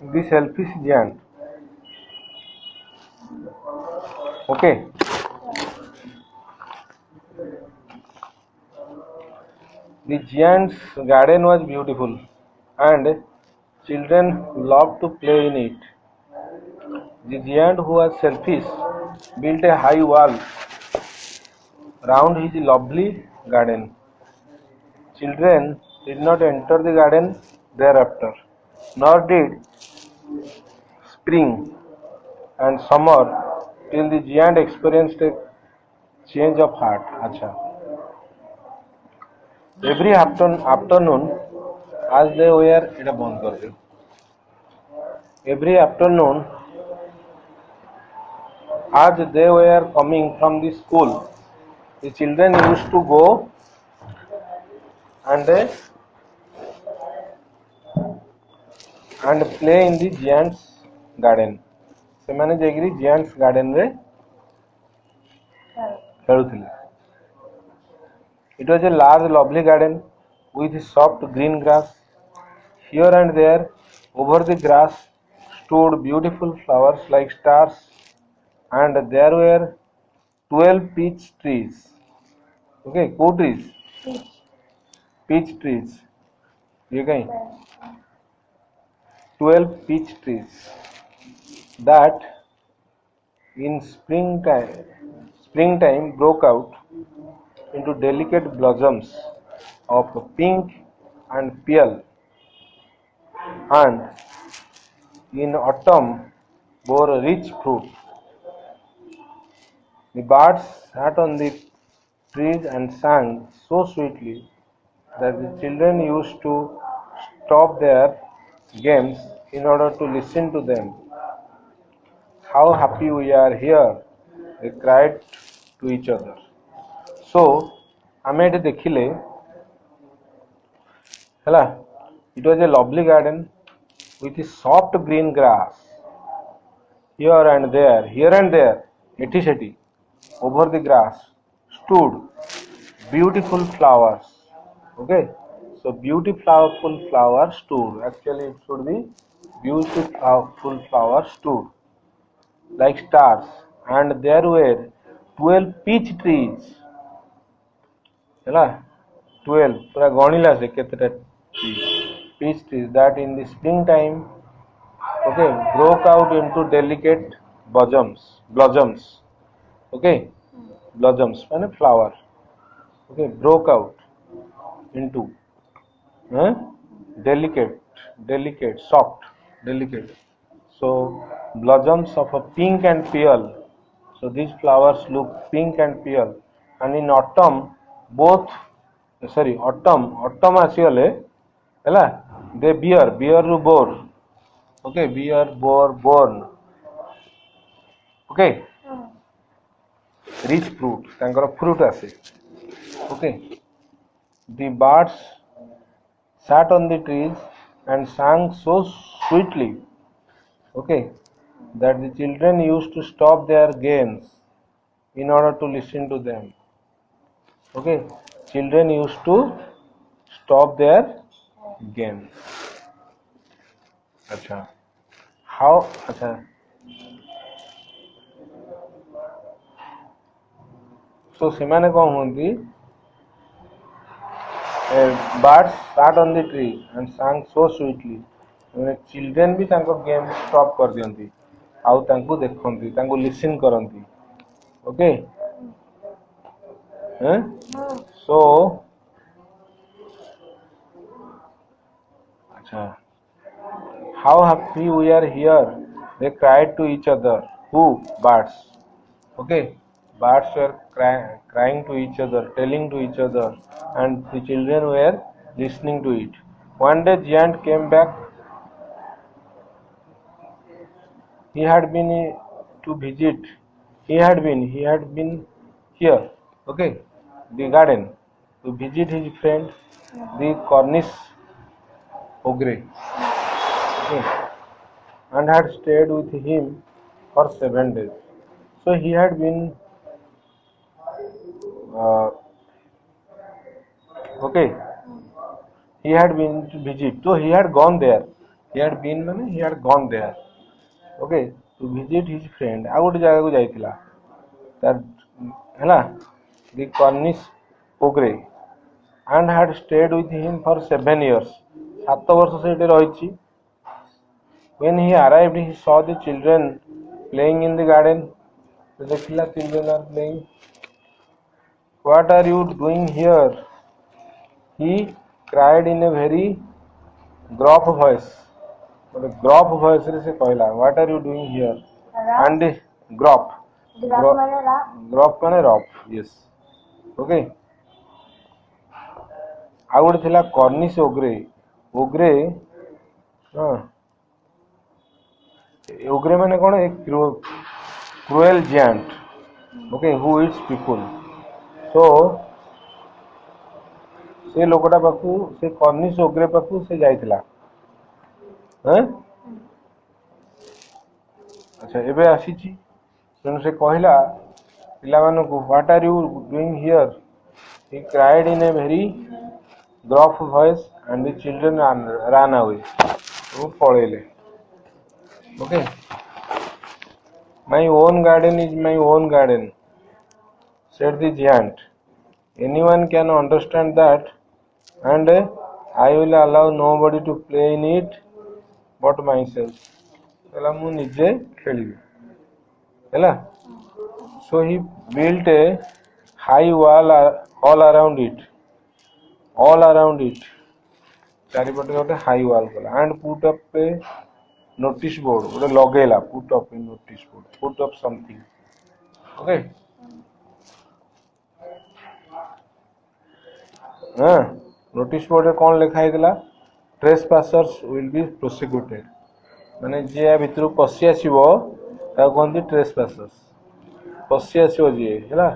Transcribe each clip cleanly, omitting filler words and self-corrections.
The selfish giant. Okay. The giant's garden was beautiful, and children loved to play in it. The giant, who was selfish, built a high wall round his lovely garden. Children did not enter the garden thereafter, nor did spring and summer till the giant experienced a change of heart. Acha. Every afternoon, as they were, এটা বন্ধ করে দিও। Every afternoon, as they were coming from the school, the children used to go and play in the giant's garden. ସେମାନେ ଯାଇକିରି giant's garden ରେ ଖେଳୁଥିଲେ। It was a large, lovely garden with soft green grass. Here and there, over the grass, stood beautiful flowers like stars, and there were 12 peach trees. Okay, cool trees? Peach trees. ये कहीं 12 peach trees that in springtime broke out into delicate blossoms of pink and pale, and in autumn bore rich fruit. The birds sat on the trees and sang so sweetly that the children used to stop their games in order to listen to them. How happy we are here, they cried to each other. So, ଆମେ ଏଠି ଦେଖିଲେ ହେଲା, it was a lovely garden with soft green grass here and there, ଏଠି ସେଠି, over the grass stood beautiful flowers. Okay, so beautiful flowers stood, actually it should be beautiful flowers stood like stars, and there were 12 peach trees. ହେଲା 12 ପୁରା ଗଣିଲା ସେ କେତେଟା peach trees that in the springtime, okay, broke out into delicate blossoms. Okay, blossoms ମାନେ flower. Okay, broke out into delicate, soft, delicate. So blossoms of a pink and pale. So these flowers look pink and pale, and in autumn autumn ଆସିଗଲେ ହେଲା, they bear ରୁ bore. Okay, born. Okay, rich fruit, ତାଙ୍କର fruit ଆସେ. Okay, the birds sat on the trees and sang so sweetly, okay, that the children used to stop their games in order to listen to them. Okay, children used to stop their games. Acha. How? Acha. So ସେମାନେ କ'ଣ ହୁଅନ୍ତି? Birds sat on the tree and sang so sweetly. Children ବି ତାଙ୍କ game stop କରିଦିଅନ୍ତି, ଆଉ ତାଙ୍କୁ ଦେଖନ୍ତି, ତାଙ୍କୁ listen କରନ୍ତି. Okay, so acha, how happy we are here, they cried to each other. Who? Birds. Okay, birds were crying to each other, telling to each other, and the children were listening to it. One day giant came back. He had been to visit. He had been here. Okay, the garden, to visit his friend, the Cornish ogre. Okay, and had stayed with him for 7 days. So he had been okay, he had been to visit. So he had gone there. he had been माने he had gone there, okay, to visit his friend आ गोटे जगह को जाइथिला तार हैला the Cornish ogre and had stayed with him for 7 years 7 वर्ष से रही. When he arrived he saw the children playing in the garden. देखिला children are playing. What are you doing here? He cried in a very gruff voice. gruff voice रे से कहला What are you doing here? And gruff. gruff माने rough. Yes. Okay. आ गोटे थिला Cornish ogre. ogre ogre माने कोन एक cruel giant. Okay, who eats people. So से लोकटा पाखु से Cornish ogre पाखु से जाइथिला. अच्छा एबे आसीची तेणु से कहला पिला मानकु What are you doing here? He cried in a very gruff voice and the children ran away. वो पळेले. Okay. My own garden is my own garden, said the giant. Anyone can understand that, and I will allow nobody to play in it but myself. Kala mu nije khelibi. Hela? So he built a high wall all around it. All around it. चारिपटे गोटे high wall कला and put up a notice board. गोटे लगेला put up a notice board. Put up something. Okay. Notice board कौन लिखा है ट्रेसपासर्स will be prosecuted माने जे भितर पशि आसो कहते ट्रेसपासर्स पशि आसो जी है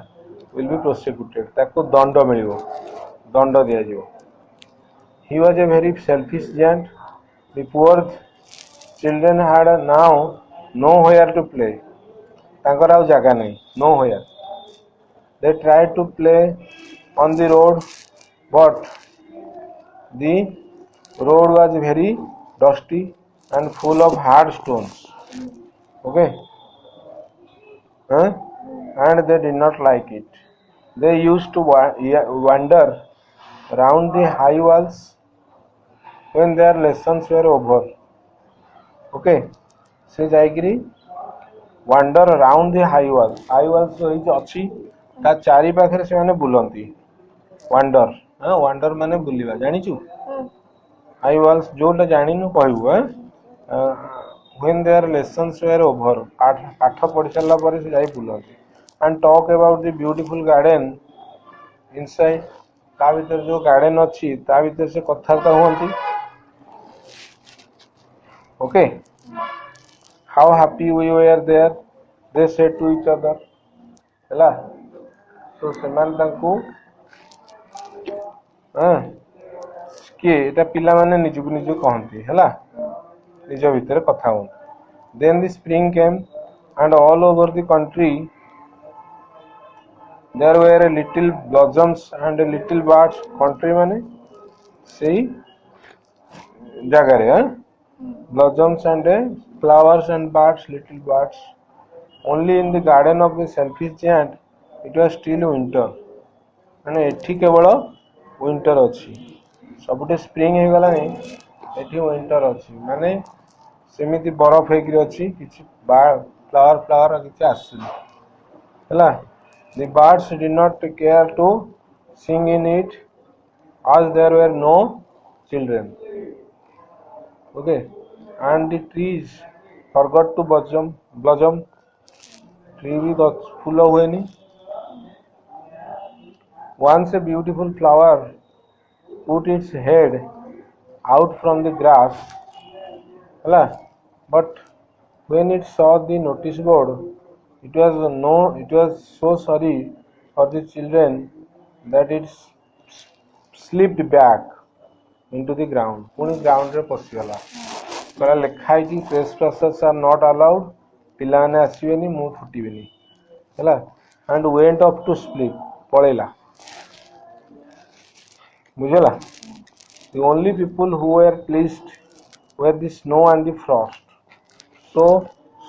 विल बी प्रोसिक्यूटेड ताको दंड मिल दंड the he was a very selfish giant the poor children had now nowhere to play तांकर आउ जगह नहीं nowhere they tried to play on the road but the road was very dusty and full of hard stones. Okay. And they did not like it. They used to wander around the high walls when their lessons were over. Okay. से जाइकरी wander around the high walls. High walls अच्छी ता चारि पाखरे से माने बुलंती. wander wander माने बुलिबा जानिचु high walls जोटा जानिनु कहबो when their lessons were over पाठ पढ़ी सारा पर से जाई बुलंती and talk about the beautiful garden inside ता भीतर जो गार्डन अच्छी ता भीतर से कथार्ता होंती okay how happy we were there they said to each other हैला तो सेमान तांको किए एटा पिला माने निजु निजु कहंती हैला निज भीतर कथा हो then the spring came and all over the country there were a little blossoms and little birds country माने सेही जगह रे blossoms and flowers and birds little birds only in the garden of the selfish giant it was still winter माने एठी केवल winter अच्छी सबुटे spring हो गला एठी विंटर अच्छी माने सेमिति बरफ हेकरी अच्छी किछि फ्लावर फ्लावर किछि आसुनी हला the birds did not care to sing in it as there were no children okay and the trees forgot to blossom tree भी फूल हुएनी once a beautiful flower put its head out from the grass but when it saw the notice board it was so sorry for the children that it slipped back into the ground पुणी ground रे पसिगला कला लिखाई कि trespassers are not allowed पिला ने आसीबेनी मु फुटीबेनी हैला and went off to sleep पळेला बुझला the only people who were pleased were the snow and the frost. So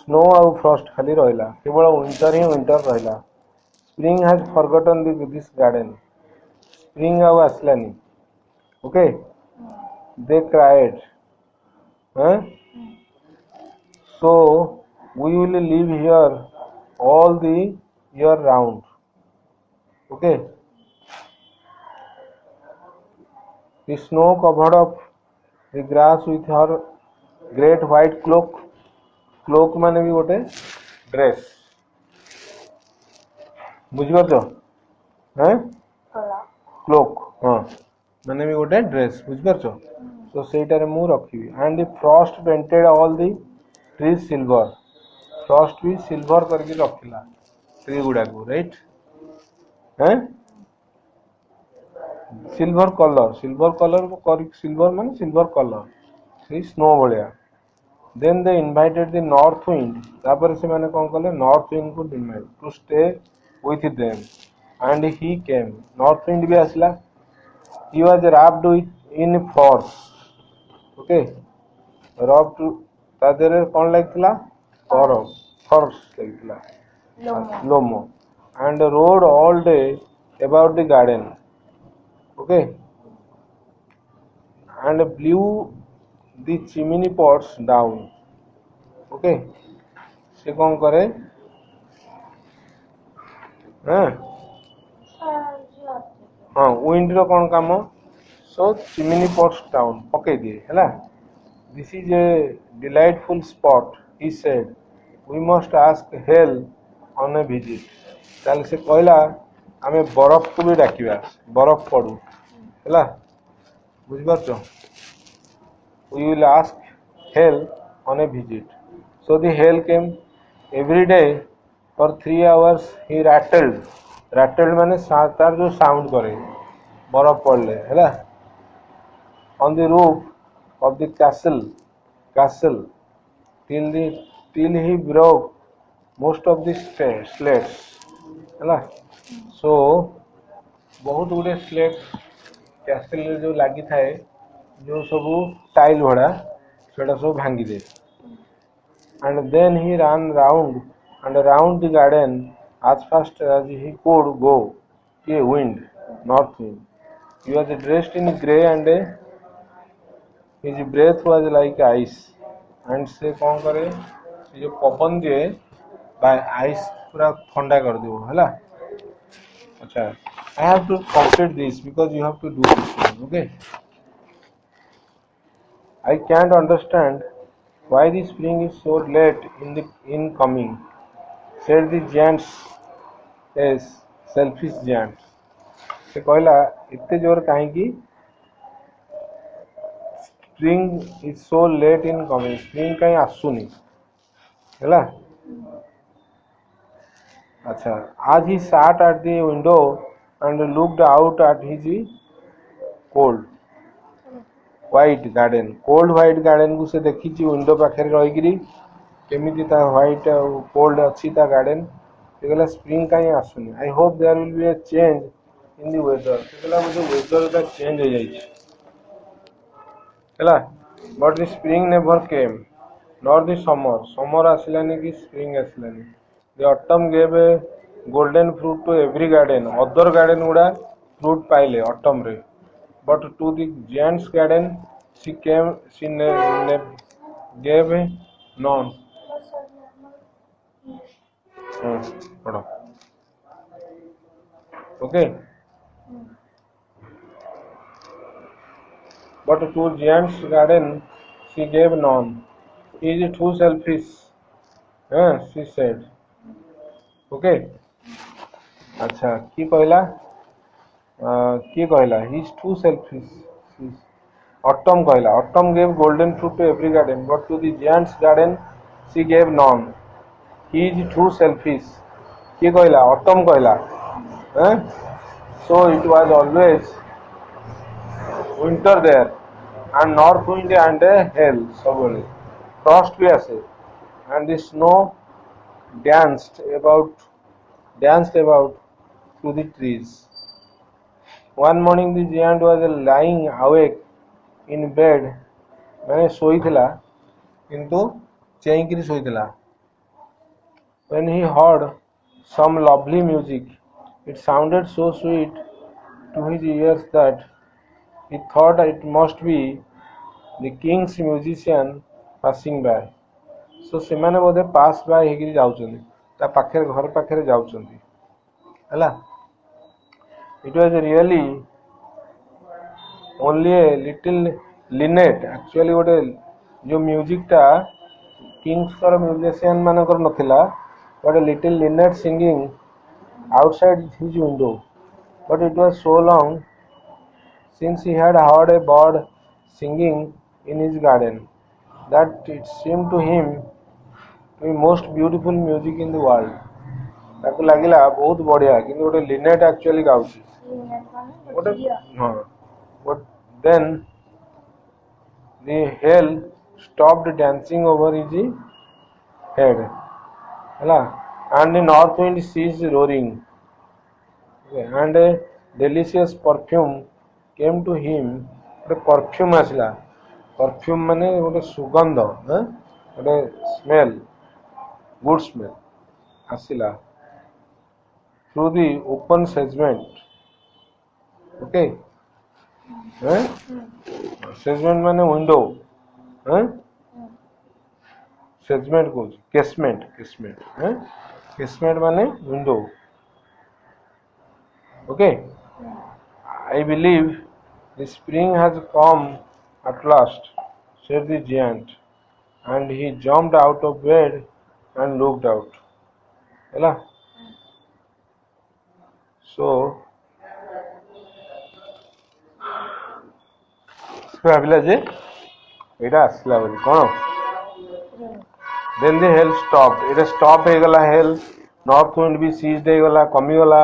snow ଆଉ frost ଖାଲି ରହିଲା, କେବଳ winter ହିଁ winter ରହିଲା. Spring has forgotten this garden. Spring ଆଉ ଆସିଲାନି. Okay, they cried. Huh? So we will live here all the year round. Okay. The snow covered up the grass with her great white cloak. Cloak माने भी गोटे dress. बुझिपारछ? हैं? Cloak. हाँ. माने भी गोटे ड्रेस. बुझिपारछ? तो सेटारे मु रखिबी. And the frost painted all the trees silver. Frost भी silver करके रखिला. ट्री गुडा को, राइट? हैं? सिल्वर कलर को कर सिल्वर माने सिल्वर कलर. से snow भलिया. Then they invited the north wind. तापर से माने कौन कले north wind को invite to stay with them. And he came. North wind भी आसला. He was wrapped in furs. Okay. Wrapped ता देरे कौन लगतिला? Furs लगतिला. Lomo. And rode all day about the garden. Okay. And blew the chimney pots down. Okay. से कौन करे? हाँ wind रो कौन काम? सो चिमनी पॉट्स डाउन पकई दिए है. This is a delightful spot. He said we must ask hail on a visit. ताले से कहला आमे बरफ को भी डाकिबा, बरफ पड़ू है. बुझ पारछ? We will ask hell on a visit. So the hell came every day for 3 hours. He rattled. Rattled माने तार जो साउंड करे बरफ पड़ले है. On the roof of the castle till he broke most of the slates है. So बहुत गुड़े स्लेट कैसल जो लगी थाए जो सब टाइल भड़ा सेटा सब भांगी दे. And then he ran round and around the garden as fast as he could go. A wind, north wind. He was dressed in grey and his breath was like ice. And से कौन करे जो पवन दिए bye ice पूरा ठंडा कर दियो है. अच्छा, I have to complete this because you have to do this one. Okay. I can't understand why the spring is so late in coming, said the giants. Yes, selfish giants. से कहला इतने जोर कहीं की spring is so late in coming. Spring कहीं आसुनी है. अच्छा, आज he sat at the window and looked out at his cold white garden. Cold white garden को से देखी विंडो पाखे रही केमी व्हाइट कोल्ड अच्छी गार्डन. कहला स्प्रिंग कहीं आसुनी. I hope there will be a change in the weather. कहला मुझे वेदर का चेंज हो जाइए है. But the spring never came nor the summer आसलानी कि स्प्रिंग आसलानी. The autumn gave a golden fruit to every garden. Other garden गुड़ा फ्रूट पाइले ऑटम रे. But to the giant's garden she gave none. Okay. But to giant's garden she gave none. He is too selfish. She said. Okay. अच्छा की कहला? किए कहला he is too selfish. Autumn कहला autumn gave golden fruit to every garden but to the giant's garden she gave none. He is too selfish. किए कहला? autumn कहला. So it was always winter there and north wind and hail सबले. Frost भी आसे and the snow danced about through the trees. One morning the giant was lying awake in bed मैंने ଶୋଇଥିଲା କିନ୍ତୁ ଚେଇଁକିରି ଶୋଇଥିଲା। When he heard some lovely music, it sounded so sweet to his ears that he thought it must be the king's musician passing by. So ସେମାନେ ବୋଧେ pass by ହେଇକିରି ଯାଉଛନ୍ତି, ତା ପାଖରେ ଘର ପାଖରେ ଯାଉଛନ୍ତି ହେଲା। It was really only a little linnet, actually ଗୋଟେ जो म्यूजिक टा किंग्स कर म्यूजिशियन मानकर नथिला, but a little linnet singing outside his window. But it was so long since he had heard a bird singing in his garden that it seemed to him to be most beautiful music in the world. ତାକୁ ଲାଗିଲା ବହୁତ ବଢିଆ, କିନ୍ତୁ ଗୋଟେ ଲିନେଟ୍ actually ଗାଉଛି ଗୋଟେ। ହଁ, but then the hell stopped dancing over his head ହେଲା, and the north wind ceased roaring, and a delicious perfume came to him. ଗୋଟେ perfume ଆସିଲା, perfume ମାନେ ଗୋଟେ ସୁଗନ୍ଧ, ଗୋଟେ ସ୍ମେଲ୍, ଗୁଡ୍ ସ୍ମେଲ୍ ଆସିଲା through the open segment. Okay, segment माने window, segment कौन, casement, casement माने window. Okay, I believe the spring has come at last, said the giant, and he jumped out of bed and looked out. ହେଲା, so ଭାବିଲା ଯେ ଏଇଟା ଆସିଲା ବୋଲି କ'ଣ। Then the hell stopped, ଏଇଟା stop ହେଇଗଲା hell, north wind ବି ceased ହେଇଗଲା, କମିଗଲା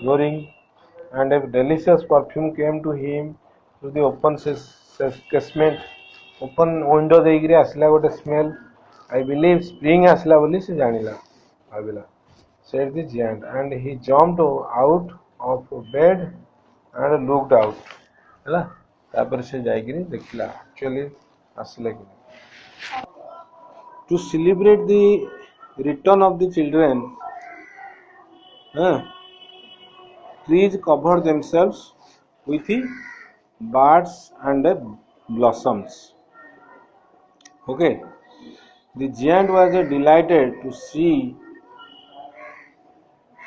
roaring, and a delicious perfume came to him through the open casement, open window ଦେଇକିରି ଆସିଲା ଗୋଟେ smell. I believe spring ଆସିଲା ବୋଲି ସେ ଜାଣିଲା, ଭାବିଲା, said the giant, and he jumped out of bed and looked out. ହେଲା, ତାପରେ ସେ ଯାଇକିରି ଦେଖିଲା actually ଆସିଲା କି। To celebrate the return of the children, trees covered themselves with buds and blossoms. Okay, the giant was delighted to see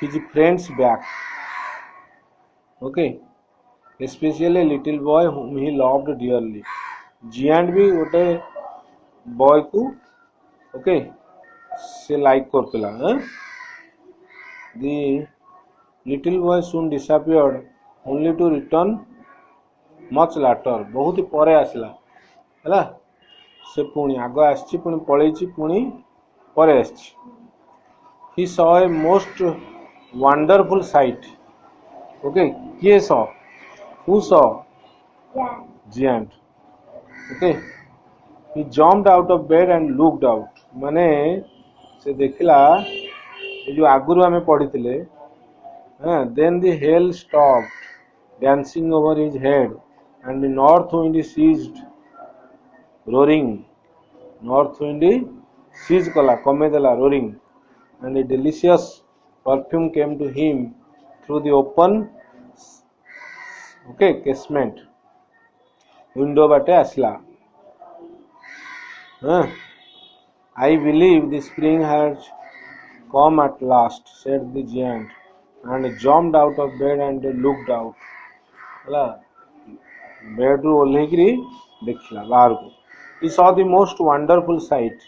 his friends back. Okay, especially a little boy whom he loved dearly. Giant भी गोटे boy को okay से like Kartala. The little boy soon disappeared, only to return much later. बहुत ही परे आसला हैला, से पुणी आग आछि, पुणी पळेछि, पुणी परे आछि. He saw a most wonderful sight. Okay, किए saw, who saw? Giant. Okay, he jumped out of bed and looked out. माने से देखला ये जो आगुरु हमें पढ़िथिले, then the hell stopped dancing over his head, and the north wind ceased roaring. North wind cease कला, कमे देला roaring, and a delicious perfume came to him through the open casement, window बाटे आसला. I believe the spring has come at last, said the giant, and jumped out of bed and looked out. ହେଲା, bed ରୁ ଓହ୍ଲେଇକିରି ଦେଖିଲା ବାହାରକୁ. He saw the most wonderful sight.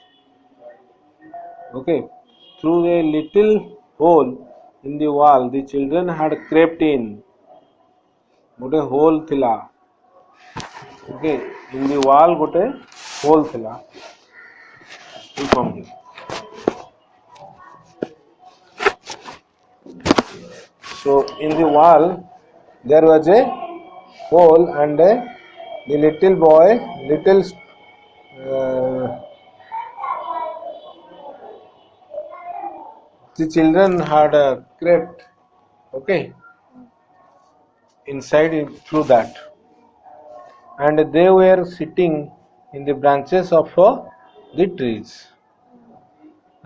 Okay, through a little hole in the wall the children had crept in. गोटे hole थिला. Okay, in the wall गोटे hole थिला. From here. So in the wall there was a hole, and the little boy, the children had crept, okay, inside through that. and they were sitting in the branches of the trees.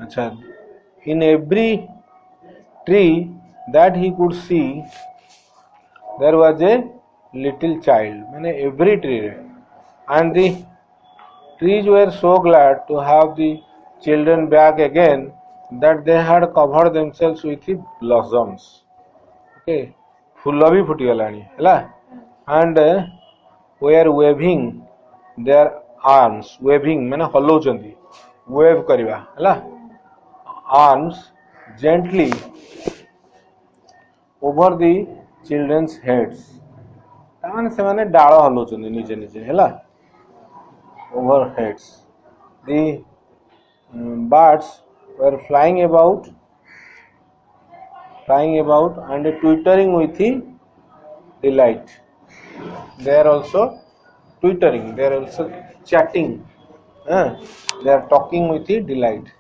Acha. In every tree that he could see, there was a little child. Mane every tree, and the trees were so glad to have the children back again that they had covered themselves with the blossoms. Okay, फूल भी फुटिगलानी है and were waving their arms. Waving माने हलौचंदी, wave करिवा है arms gently over the children's heads. ताने से माने डाल हलौचंदी नीचे नीचे है over heads. The birds were flying about and twittering with the delight. They are also twittering, they are also chatting, they are talking with the delight.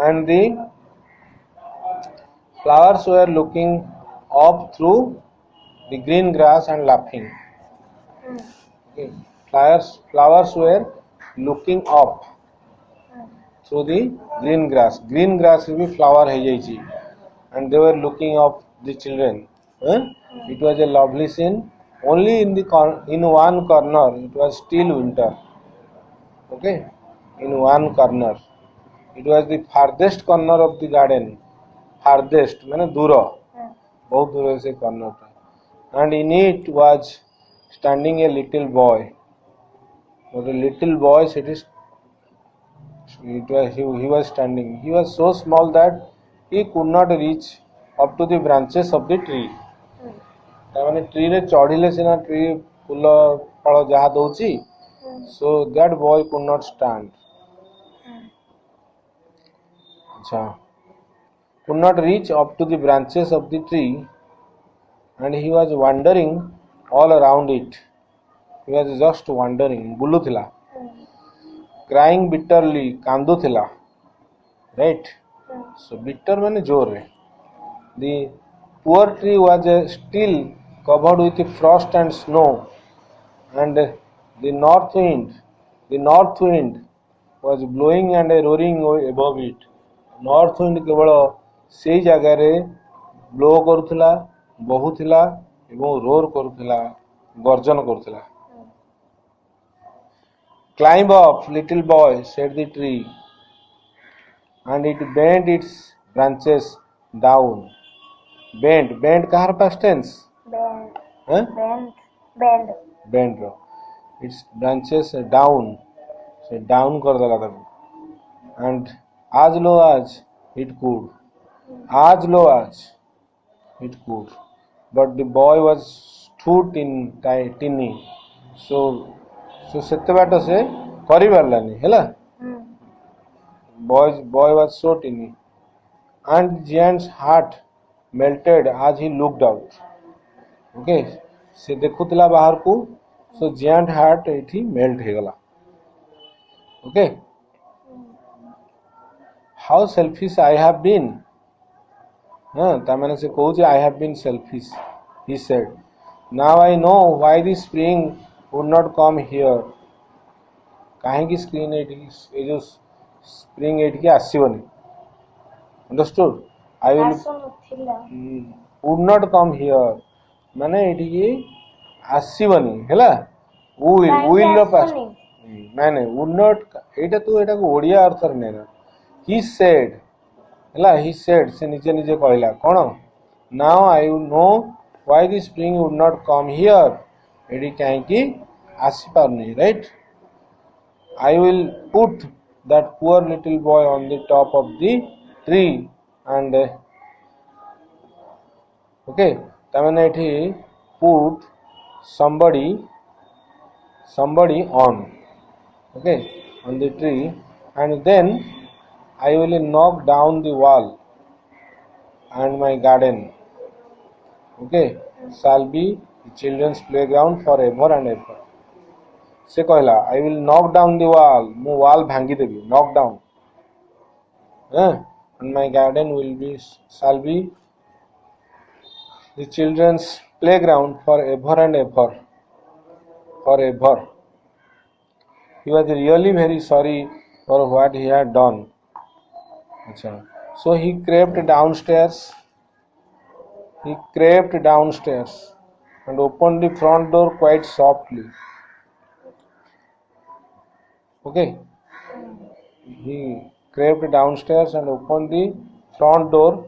And the flowers were looking up through the green grass and laughing. Okay. Flowers were looking up through the green grass. Green grass will be flower hai jaichi, and they were looking up the children. It was a lovely scene. Only in one corner it was still winter. Okay, in one corner. It was the farthest corner of the garden. Farthest माने दूर, बहुत दूर से corner था. And in it was standing a little boy. But a little boy, he was standing. He was so small that he could not reach up to the branches of the tree. तामाने tree रे चढ़िले सिना tree फूल फल जहा दउची, so that boy could not stand. अच्छा, could not reach up to the branches of the tree, and he was wandering all around it. He was just wandering, बुलुथिला, crying bitterly, कांदुथिला, right? So bitter माने जोर रे. The poor tree was still covered with frost and snow, and the north wind was blowing and roaring above it. North wind केवल सेई जगह रे blow करुथिला, बहुथिला एवं roar करुथिला, गर्जन करुथिला. Climb up, little boy, said the tree, and it bent its branches down. Bend कहाँ past tense? Bend. Huh? Bend. Its branches down. So down कर देला तब. And as low as it could. As low as it could. But the boy was too tiny. So सेते बाट से करि पारलानी हैला. Boy was so tiny. And giant's heart melted as he looked out. Okay, से देखुतला बाहर को, so giant heart एठी melt हे गला. Okay, how selfish I have been. ता माने से कहू जे I have been selfish, he said. Now I know why the spring would not come here. काहे की स्क्रीन एठी ए जो स्प्रिंग एठी आसीबनी. Understood? I will would not come here. माने एठी की आसीबनी हैला. will ର past माने would not, एटा तू एटा को ओडिया अर्थ रे नेना. He said हैला, he said से नीचे नीचे कहला कोन. Now I know why the spring would not come here. एठी काहे की आसी पारनी, right? I will put that poor little boy on the top of the tree and okay, तामने एठी put somebody on, okay, on the tree, and then I will knock down the wall, and my garden, okay, shall be the children's playground forever and ever. से कहला I will knock down the wall, मु wall भांगी देबी, knock down, and my garden shall be the children's playground forever and ever. forever. He was really very sorry for what he had done. Achha. So he crept downstairs. He crept downstairs and opened the front door quite softly. Okay. He crept downstairs and opened the front door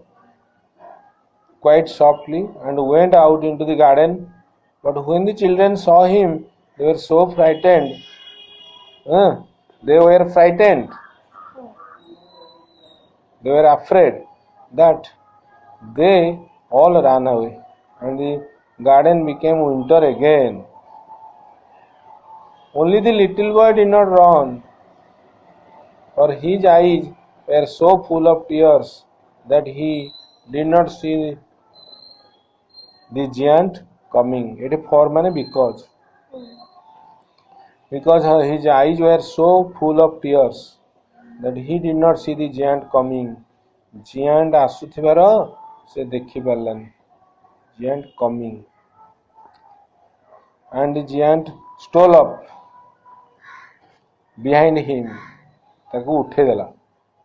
quite softly and went out into the garden. But when the children saw him, they were so frightened. They were frightened. They were afraid that they all ran away, and the garden became winter again. Only the little boy did not run, for his eyes were so full of tears that he did not see the giant coming. It is for mane because his eyes were so full of tears that he did not see the giant coming. Giant ଆସୁଥିବାର ସେ ଦେଖି ପାରିଲାନି. Giant coming. And the giant stole up behind him. ତାକୁ ଉଠେଇ ଦେଲା,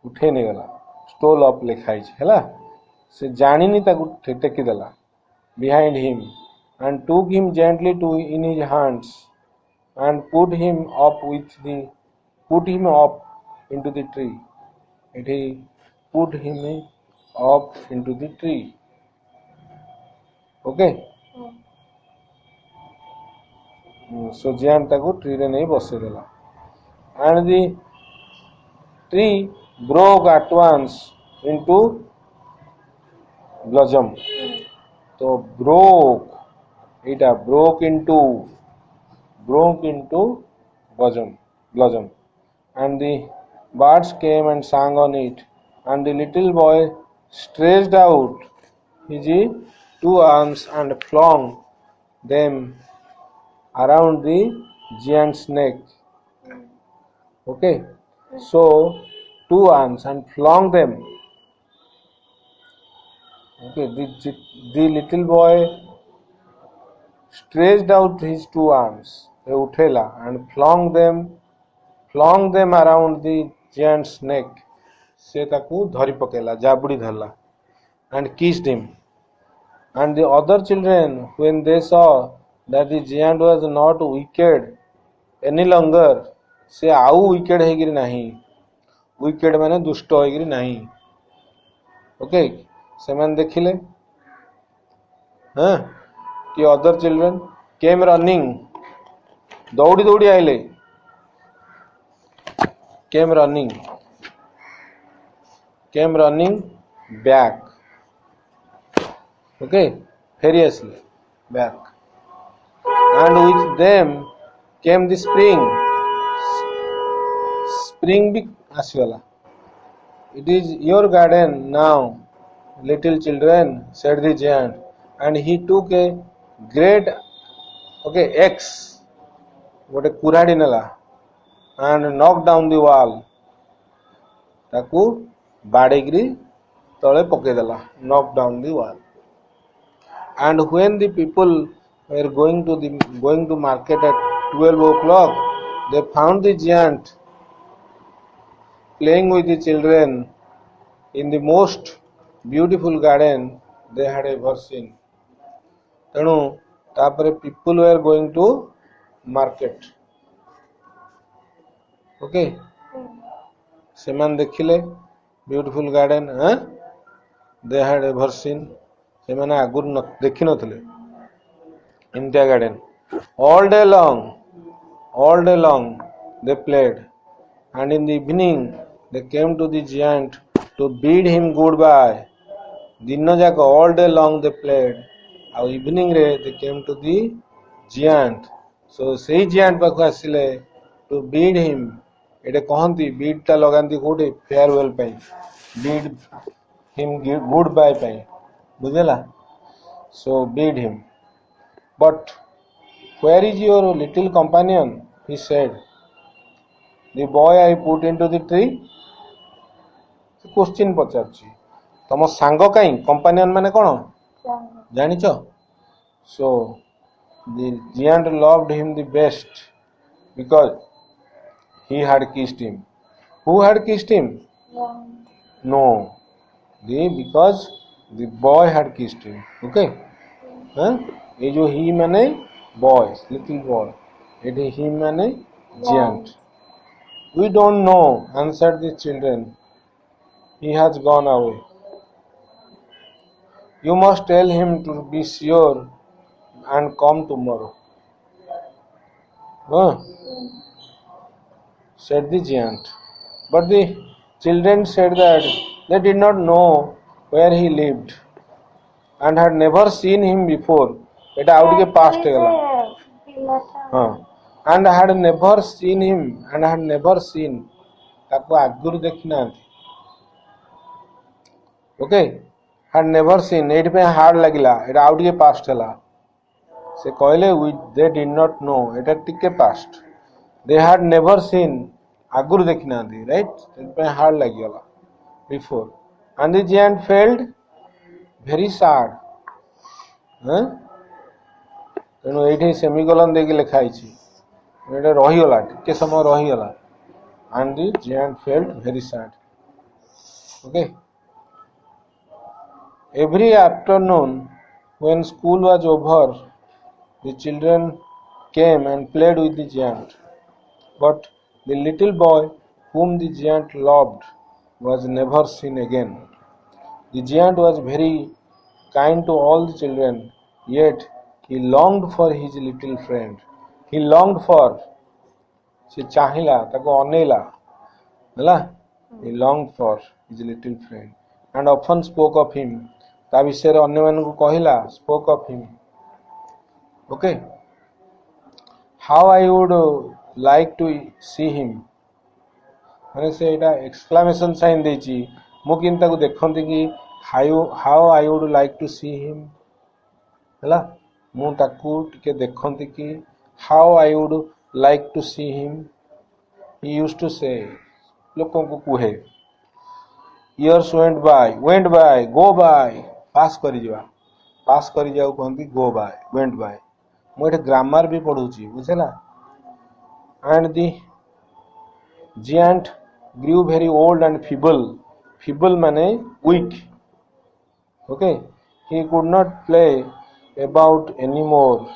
ଉଠେଇ ନେଇଗଲା. Stole up ଲେଖା ହେଇଛି ହେଲା. ସେ ଜାଣିନି ତାକୁ ଟେକି ଦେଲା. Behind him and took him gently in his hands and put him up into the tree. And he put him up into the tree. Okay. So giant taku tree re nahi bosai dela. And the tree broke at once into blossom. So broke into blossom, and the birds came and sang on it, and the little boy stretched out his 2 arms and flung them around the giant's neck. Okay, so 2 arms and flung them. Okay, the little boy stretched out his 2 arms, uthela, and flung them around the giant's neck. Se taku dhari pakela, jabudi dharla, and kissed him. And the other children, when they saw that the giant was not wicked any longer, se au wicked heigiri nahi. Wicked mane dushto heigiri nahi. Okay, ସେମାନେ ଦେଖିଲେ. कि other children came running, ଦୌଡ଼ି ଦୌଡ଼ି ଆଇଲେ, came running back. Okay, फेरी ଆସିଲେ back, and with them came the spring भी ଆସିଗଲା. It is your garden now, little children, said the giant, and he took a great axe, ଗୋଟେ କୁରାଡ଼ି ନେଲା, and knocked down the wall. ତାକୁ ବାଡ଼େଇକିରି ତଳେ ପକେଇଦେଲା. Knocked down the wall. And when the people were going to market at 12 o'clock, they found the giant playing with the children in the most beautiful garden they had ever seen. ତେଣୁ ତାପରେ people were going to market. Okay, ସେମାନେ ଦେଖିଲେ beautiful garden they had ever seen. ସେମାନେ ଆଗରୁ ଦେଖି ନଥିଲେ ଏମିତିଆ garden. All day long they played, and in the evening they came to the giant to bid him goodbye. दिन जाक all day long they played, ଆଉ evening रे they came to the giant. So ସେଇ giant ପାଖକୁ ଆସିଲେ to bid him. ଏଟେ କହନ୍ତି bid ଟା ଲଗାନ୍ତି କୋଉଠି, farewell ପାଇଁ, bid him goodbye ପାଇଁ, ବୁଝିଲା. So bid him. But where is your little companion, he said. The boy I put into the tree. Question पचारछि, तम सांग काई, कंपानियन माने कोन जानिछ. सो The giant loved him the best because he had kissed him. Who had kissed him? No, because the boy had kissed him. Okay, huh? ये जो he माने boy, little boy, it he माने giant. We don't know, answered the children. He has gone away. You must tell him to be sure and come tomorrow. Huh? Said the giant. But the children said that they did not know where he lived and had never seen him before. It out के past गला. हाँ. And had never seen him and had never seen. ताको आगुरु देखी ना. Okay. Had never seen. एट पे hard लगिला. It out के past गला. से कहले they did not know. एटा टिके past. They had never seen. आगुरु देखी ना थी. Right. एट पे hard लगिला. Before. And the giant felt very sad. तेणु ये सेमिकोलन देकी लिखाई रहीगला टिके समय रहीगला and the giant felt very sad. Okay. Every afternoon when school was over, the children came and played with the giant. But the little boy whom the giant loved was never seen again. The giant was very kind to all the children, yet he longed for his little friend. He longed for, se chahila, taku aneila, hala? He longed for his little friend and often spoke of him. Ta bishere अन्य मानकु कहला, spoke of him. Okay. How I would like to see him. माने से एटा exclamation sign देची मु किन ताकु देखंती कि how I would like to see him हला मु ताकु टिके देखंती कि how I would like to see him. He used to say लोकों को कुहे years went by go by पास करी जाऊ कहंती go by went by मु एटा ग्रामर भी पढुची बुझला. And the giant grew very old and feeble माने weak. Okay, he could not play about anymore.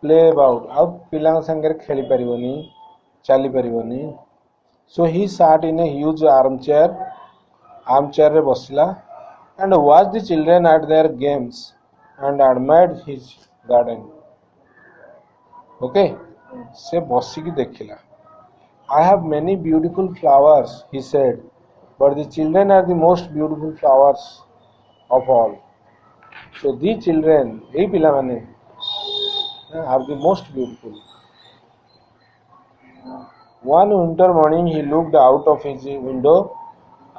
Play about out पिलांग संगे खेली परिबनी चली परिबनी. So he sat in a huge armchair रे बसला and watched the children at their games and admired his garden. Okay, से बसी की देखिला. I have many beautiful flowers, he said, but the children are the most beautiful flowers of all. So the children, ei pila mane, are the most beautiful. One winter morning, he looked out of his window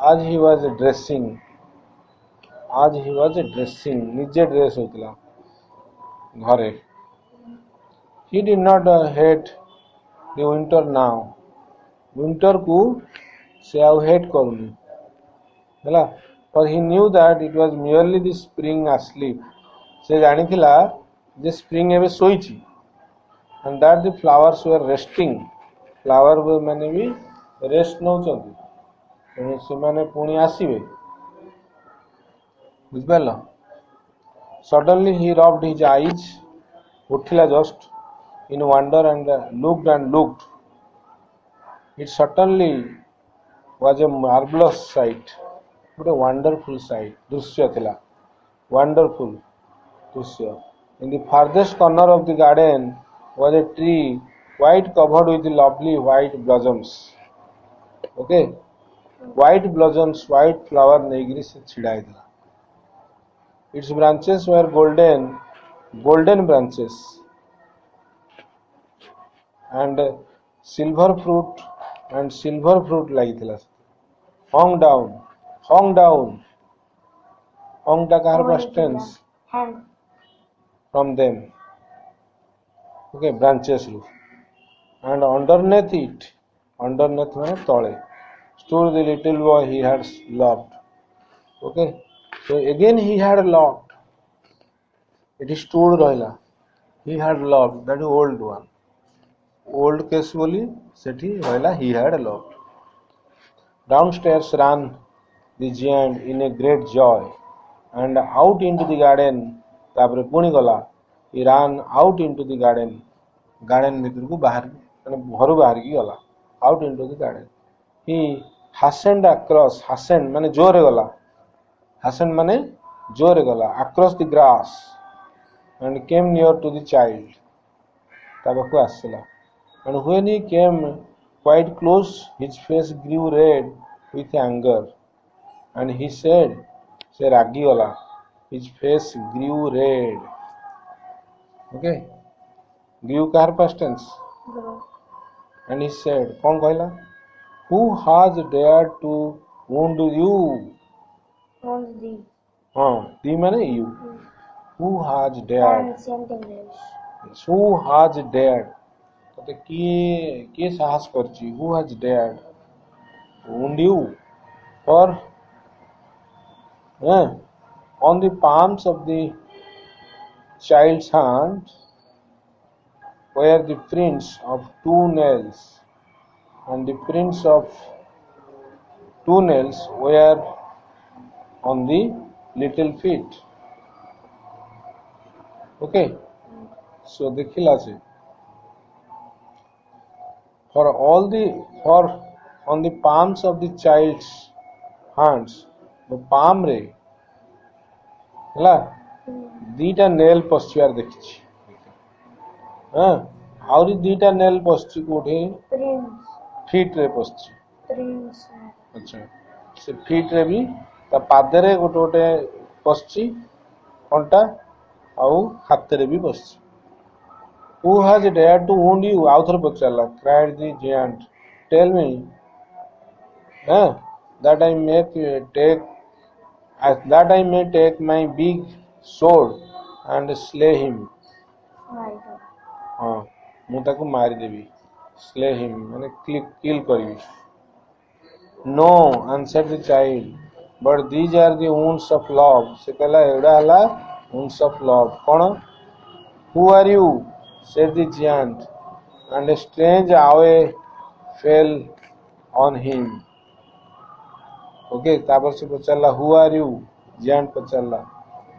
as he was dressing. निजे dress होतला घरे. He did not hate the winter now. Winter को से आउ hate करूनी हला. But he knew that it was merely the spring asleep. से जानी थिला जे spring एबे सोईची and that the flowers were resting. Flower माने भी rest नौचंती. तेणु से माने पुणी आसीबे. बुझिपारल. Suddenly he rubbed his eyes. उठिला just in wonder and looked. It certainly was a marvelous sight. But a wonderful sight. दृश्य थिला. Wonderful दृश्य. In the farthest corner of the garden was a tree quite covered with lovely white blossoms. Okay. White blossoms, white flower Negri से छिड़ाई दिला. Its branches were golden branches. And silver fruit ଲାଗିଥିଲା. hung down ଟା କାହାର past tense from them. Okay, branches ରୁ. And underneath ମାନେ ତଳେ stood the little boy he had loved. Okay, so again he had loved. It stood ରହିଲା he had loved, that is old one, old case बोली सेठी रहला he had loved. Downstairs ran the giant in a great joy and out into the garden. तापर पुणी गला, he ran out into the garden, garden भीतर को बाहर माने घर बाहर की गला, out into the garden. He hastened across, hastened माने जोरे गला, hastened माने जोरे गला, across the grass and came near to the child. ताबको आसला. And when he came quite close, his face grew red with anger. And he said, से रागी गला, his face grew red. Okay, grew car past tense. And he said, कौन कहला? Who has dared to wound you? Wound thee. हाँ, thee माने you. Who has dared? Ancient English. Who has dared? तो किए साहस करची? Who has dared wound you? For on the palms of the child's hands were the prints of 2 nails, and the prints of 2 nails were on the little feet. Okay, so देखिला से for on the palms of the child's hands, the palm रे ହେଲା दीटा nail पश्चिबार देखिछि. हाँ, आउरी दीटा nail पश्चि कोठे feet रे पश्चि. अच्छा, से फीट रे भी ता पादे रे गोटे गोटे पश्चि, कंटा आउ हाथ रे भी पश्चि. Who has dared to wound you? आउ थोर पचारला, cried the giant. Tell me, that I may take my big sword and slay him. हाँ, मु ताको मारी देवी. Slay him माने kill करिवी. No, answered the child, but these are the wounds of love. से कहला एड़ा हला wounds of love. कौन? Who are you? said the giant, and a strange awe fell on him. Okay, तापर से पचारला who are you? giant पचारला,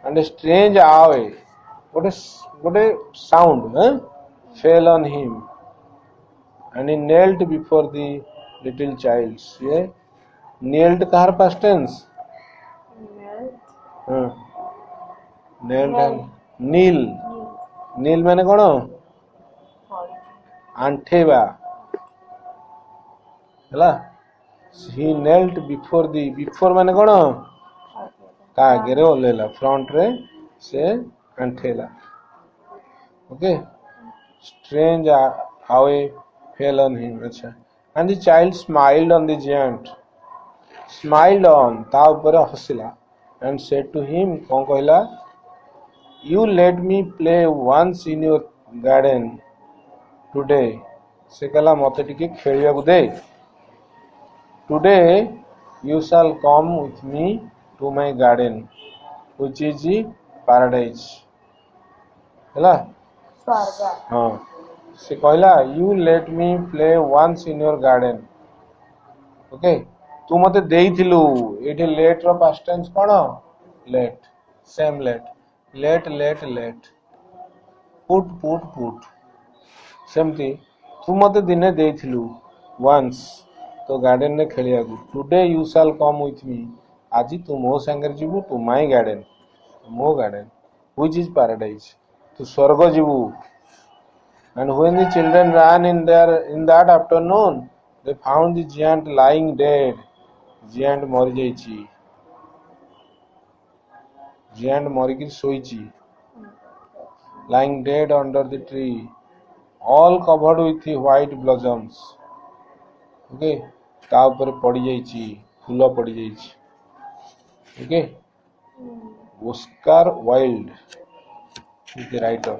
and a strange awe, गोटे sound fell on him, and he knelt before the little child. ये knelt कहाँ past tense? knelt kneel. kneel माने कौन? आंठेबा ହେଲା. he knelt before the, before माने कौन? ता आगे रे ओलेला, फ्रंट रे से आंठेला. Okay, strange awe fell on him. अच्छा, and the child smiled on the giant, smiled on ता ऊपर हसिला, and said to him, कौन कहला? You let me play once in your garden today. से कहला मते टिके खेलिया को दे. Today you shall come with me to my garden, which is the paradise. ହେଲା. हाँ, से कहला you let me play once in your garden. Okay, तू मते देइथिलु. एठी लेट रो past tense कोन? Let, same let. let put सेमती तू मते दिने देइथिलु once तो गार्डन ने खेलिया को. Today you shall come with me, आज तू मो संगे जीवु टू माय गार्डन, मो गार्डन, व्हिच इज पैराडाइज, तू स्वर्ग जीवु. And when the children ran in that afternoon, they found the giant lying dead. giant मरि जाइछि, giant मरिकि सोइछि. lying dead under the tree, all covered with the white blossoms. Okay, ता ऊपर पड़ी जाइछि, फूल पड़ी जाइछि. Okay, Oscar Wilde is the writer.